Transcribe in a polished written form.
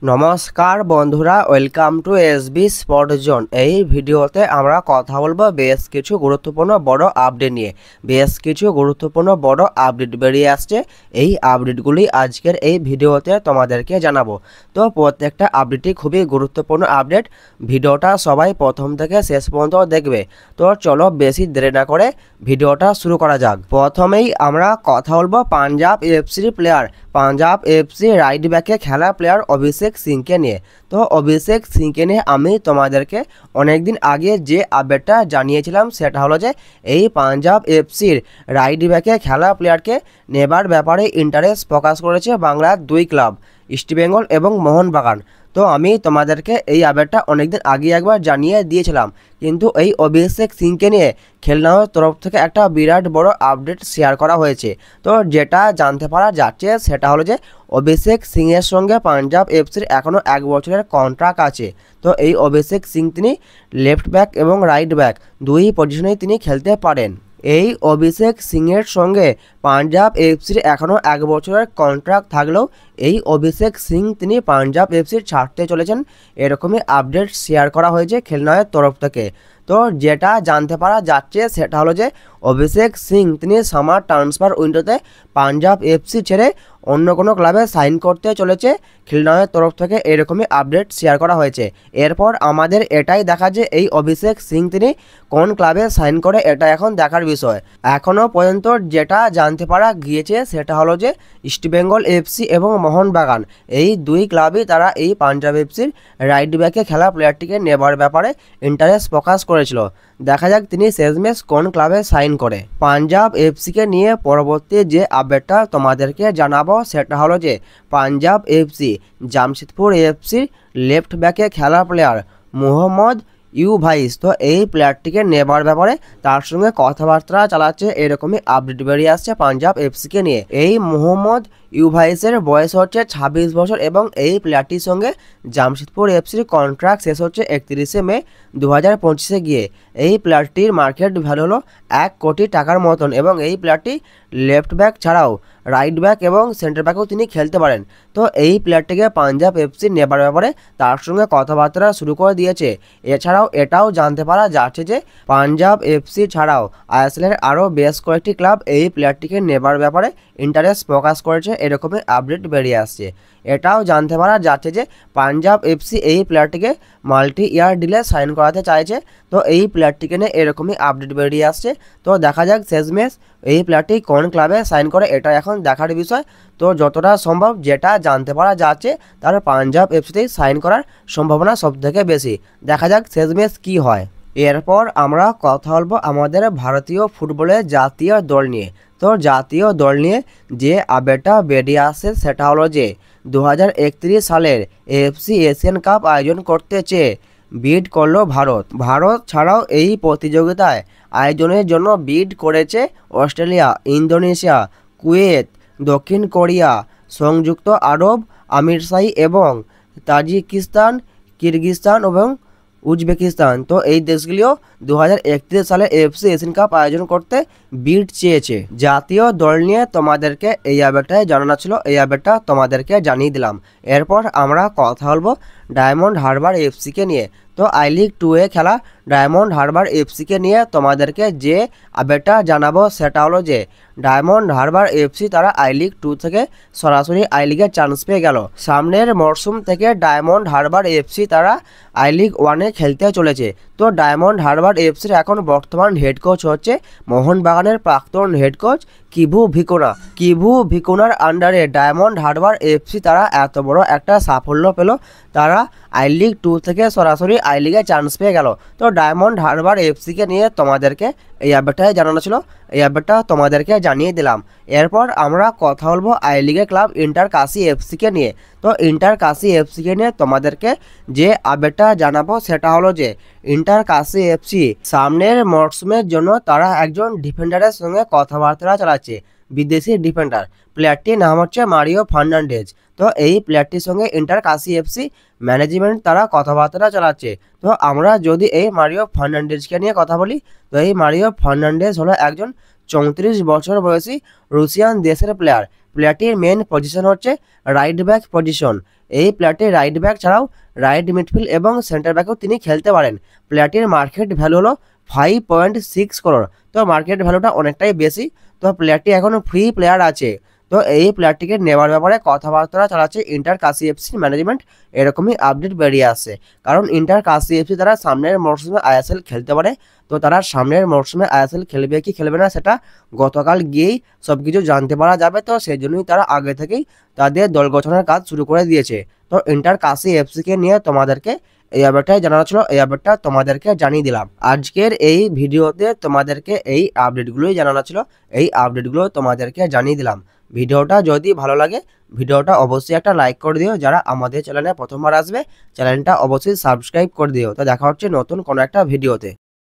নমস্কার বন্ধুরা, welcome to SB spot zone. এই ভিডিওতে আমরা কথা বলবো বেশ কিছু গুরুত্বপূর্ণ বড় আপডেট নিয়ে। বেশ কিছু গুরুত্বপূর্ণ বড় আপডেট বেরিয়ে আসছে। এই আপডেটগুলি আজকের এই ভিডিওতে তোমাদেরকে জানাবো। তো প্রত্যেকটা আপডেটই খুবই গুরুত্বপূর্ণ আপডেট। ভিডিওটা সবাই প্রথম থেকে শেষ পর্যন্ত দেখবে। তো চলো বেশি দেরি না করে ভিডিওটা শুরু করা যাক। প্রথমেই আমরা কথা বলবো পাঞ্জাব এফসির প্লেয়ার, পাঞ্জাব এফসি রাইট ব্যাকে খেলা প্লেয়ার অভিষেক সিংকে নিয়ে। তো অভিষেক সিংকে নিয়ে আমি তোমাদেরকে অনেকদিন আগে যে আপডেটটা জানিয়েছিলাম সেটা হলো যে এই পাঞ্জাব এফসির রাইট ব্যাকে খেলা প্লেয়ারকে নেবার ব্যাপারে ইন্টারেস্ট প্রকাশ করেছে বাংলার দুই ক্লাব, ইস্টবেঙ্গল এবং মোহনবাগান। তো আমি তোমাদেরকে এই আপডেটটা অনেকদিন আগে একবার জানিয়ে দিয়েছিলাম, কিন্তু এই অভিষেক সিংকে নিয়ে খেলনার তরফ থেকে একটা বিরাট বড় আপডেট শেয়ার করা হয়েছে। তো যেটা জানতে পারা যাচ্ছে সেটা হলো যে অভিষেক সিংয়ের সঙ্গে পাঞ্জাব এফসির এখনও 1 বছরের কন্ট্রাক্ট আছে। তো এই অভিষেক সিং তিনি লেফট ব্যাক এবং রাইট ব্যাক দুই পজিশনেই তিনি খেলতে পারেন। এই অভিষেক সিংয়ের সঙ্গে পাঞ্জাব এফসির এখনও 1 বছরের কন্ট্রাক্ট থাকলেও এই অভিষেক সিং তিনি পাঞ্জাব এফসির ছাড়তে চলেছেন, এরকমই আপডেট শেয়ার করা হয়েছে খেলনার তরফ থেকে। তো যেটা জানতে পারা যাচ্ছে সেটা হলো যে অভিষেক সিং তিনি সামার ট্রান্সফার উইন্ডোতে পাঞ্জাব এফসি ছেড়ে অন্য কোনো ক্লাবে সাইন করতে চলেছে খেলনার তরফ থেকে, এরকমই আপডেট শেয়ার করা হয়েছে। এরপর আমাদের এটাই দেখা যে এই অভিষেক সিং তিনি কোন ক্লাবে সাইন করে, এটা এখন দেখার বিষয়। এখনও পর্যন্ত যেটা জানতে পারা গিয়েছে সেটা হলো যে ইস্টবেঙ্গল এফসি এবং মোহনবাগান এই দুই ক্লাবই তারা এই পাঞ্জাব এফসির রাইট ব্যাকে খেলা প্লেয়ারটিকে নেবার ব্যাপারে ইন্টারেস্ট প্রকাশ করেছিল। দেখা যাক তিনি শেষমেশ কোন ক্লাবে সাইন করে। পাঞ্জাব এফসিকে নিয়ে পরবর্তী যে আপডেটটা তোমাদেরকে জানাবো সেটা হলো যে পাঞ্জাব এফসি জামশেদপুর এফসির লেফট ব্যাকে খেলা প্লেয়ার মোহাম্মদ ইউভাইস, তো এই প্লেয়ারটিকে নেবার ব্যাপারে তার সঙ্গে কথাবার্তা চালাচ্ছে, এরকমই আপডেট বেরিয়ে আসছে পাঞ্জাব এফসিকে নিয়ে। এই মোহাম্মদ ইউভাইসের বয়স হচ্ছে 26 বছর এবং এই প্লেয়ারটির সঙ্গে জামশেদপুর এফসির কন্ট্রাক্ট শেষ হচ্ছে 31শে মে 2025-এ গিয়ে। এই প্লেয়ারটির মার্কেট ভ্যালু হলো 1 কোটি টাকার মতন এবং এই প্লেয়ারটি লেফট ব্যাক ছাড়াও রাইট ব্যাক এবং সেন্টার ব্যাকেও তিনি খেলতে পারেন। তো এই প্লেয়ারটিকে পাঞ্জাব এফসি নেবার ব্যাপারে তার সঙ্গে কথাবার্তা শুরু করে দিয়েছে। এছাড়াও এটাও জানতে পারা যাচ্ছে যে পাঞ্জাব এফসি ছাড়াও আইএসএলের আরও বেশ কয়েকটি ক্লাব এই প্লেয়ারটিকে নেবার ব্যাপারে ইন্টারেস্ট প্রকাশ করেছে, এরকমই আপডেট বেরিয়ে আসছে। এটাও জানতে পারা যাচ্ছে যে পাঞ্জাব এফসি এই প্লেয়ারটিকে মাল্টি ইয়ার ডিলে সাইন করাতে চাইছে। তো এই প্লেয়ারটিকে নিয়ে এরকমই আপডেট বেরিয়ে আসছে। তো দেখা যাক শেষমেশ এই প্লেয়ারটি কোন ক্লাবে সাইন করে, এটা এখন দেখার বিষয়। তো যতটা সম্ভব যেটা জানতে পারা যাচ্ছে তার পাঞ্জাব এফসিতেই সাইন করার সম্ভাবনা সবথেকে বেশি। দেখা যাক শেষমেশ কী হয়। এরপর আমরা কথা বলবো আমাদের ভারতীয় ফুটবলের জাতীয় দল নিয়ে। তো জাতীয় দল নিয়ে যে আপডেটটা বেরিয়ে আসে সেটা হলো যে 2031 সালের এএফসি এশিয়ান কাপ আয়োজন করতে চেয়ে বিড করলো ভারত। ভারত ছাড়াও এই প্রতিযোগিতায় আয়োজনের জন্য বিড করেছে অস্ট্রেলিয়া, ইন্দোনেশিয়া, কুয়েত, দক্ষিণ কোরিয়া, সংযুক্ত আরব আমিরশাহী এবং তাজিকিস্তান, কিরগিজস্তান এবং উজবেকিস্তান। তো এই দেশগুলিও 2031 সালে এএফসি এশিয়ান কাপ আয়োজন করতে বিড চেয়েছে। জাতীয় দল নিয়ে তোমাদেরকে এই আপডেটটাই জানানো ছিল, এই আপডেটটা তোমাদেরকে জানিয়ে দিলাম। এরপর আমরা কথা বলবো ডায়মন্ড হারবার এফসিকে নিয়ে। তো আই লিগ 2-এ খেলা ডায়মন্ড হারবার এফসিকে নিয়ে তোমাদেরকে যে আপডেটটা জানাবো সেটা হলো যে ডায়মন্ড হারবার এফসি তারা আই লিগ 2 থেকে সরাসরি আই লিগে চান্স পেয়ে গেল। সামনের মরশুম থেকে ডায়মন্ড হারবার এফসি তারা আই লিগ 1-এ খেলতে চলেছে। তো ডায়মন্ড হারবার এফসির এখন বর্তমান হেড কোচ হচ্ছে মোহনবাগানের প্রাক্তন head coach Kibu Vicuna. Kibu ভিকুনার আন্ডারে ডায়মন্ড হারবার এফসি তারা এত বড় একটা সাফল্য পেল, তারা আই লিগ 2 থেকে সরাসরি আই লিগে চান্স পেয়ে গেল। তো ডায়মন্ড হারবার এফসিকে নিয়ে তোমাদেরকে এই আপডেটটাই জানানো ছিল, এই আপডেটটা তোমাদেরকে জানিয়ে দিলাম। এরপর আমরা কথা বলবো আই লিগের ক্লাব ইন্টার কাশি এফসিকে নিয়ে। তো ইন্টার কাশি এফসিকে নিয়ে তোমাদেরকে যে আপডেটটা জানাবো সেটা হলো যে ইন্টার কাশি এফসি সামনের মরশুমের জন্য তারা একজন ডিফেন্ডারের সঙ্গে কথাবার্তা চালাচ্ছে, বিদেশি ডিফেন্ডার। প্লেয়ারটির নাম হচ্ছে মারিও ফার্নান্ডেজ। তো এই প্লেয়ারটির সঙ্গে ইন্টার কাশি এফসি ম্যানেজমেন্ট তারা কথাবার্তা চালাচ্ছে। তো আমরা যদি এই মারিও ফার্নান্ডেজকে নিয়ে কথা বলি, তো এই মারিও ফার্নান্ডেজ হলো একজন 34 বছর বয়সী রুশিয়ান দেশের প্লেয়ার। প্লেয়ারটির মেন পজিশন হচ্ছে রাইট ব্যাক পজিশন। এই প্লেয়ারটি রাইট ব্যাক ছাড়াও রাইট মিডফিল্ড এবং সেন্টার ব্যাকেও তিনি খেলতে পারেন। প্লেয়ারটির মার্কেট ভ্যালু হলো 5.6 করোড়। তো মার্কেট ভ্যালুটা অনেকটাই বেশি। তো প্লেয়ারটি এখন ফ্রি প্লেয়ার আছে। তো এই প্লেয়ারটিকে নেওয়ার ব্যাপারে কথাবার্তা চালাচ্ছে ইন্টার কাশি এফসি ম্যানেজমেন্ট। এরকমই আপডেট বেরিয়ে আসছে, কারণ ইন্টার কাশি এফসি তারা সামনের মরশুমে আইএসএল খেলতে পারে। তো তারা সামনের মরশুমে আইএসএল খেলবে কি খেলবে না সেটা গতকাল গিয়েই সব কিছু জানতে পারা যাবে। তো সেই জন্যই তারা আগে থেকেই তাদের দল গঠনের কাজ শুরু করে দিয়েছে। তো ইন্টার কাশি এফসিকে নিয়ে তোমাদেরকে এই আপডেটটাই জানানো ছিল, এই আপডেটটা তোমাদেরকে জানিয়ে দিলাম। আজকের এই ভিডিওতে তোমাদেরকে এই আপডেটগুলোই জানানো ছিল, এই আপডেটগুলো তোমাদেরকে জানিয়ে দিলাম। ভিডিওটা যদি ভালো লাগে ভিডিওটা অবশ্যই একটা লাইক করে দিও। যারা আমাদের চ্যানেলে প্রথমবার আসবে চ্যানেলটা অবশ্যই সাবস্ক্রাইব করে দিও। তো দেখা হচ্ছে নতুন কোনো একটা ভিডিওতে।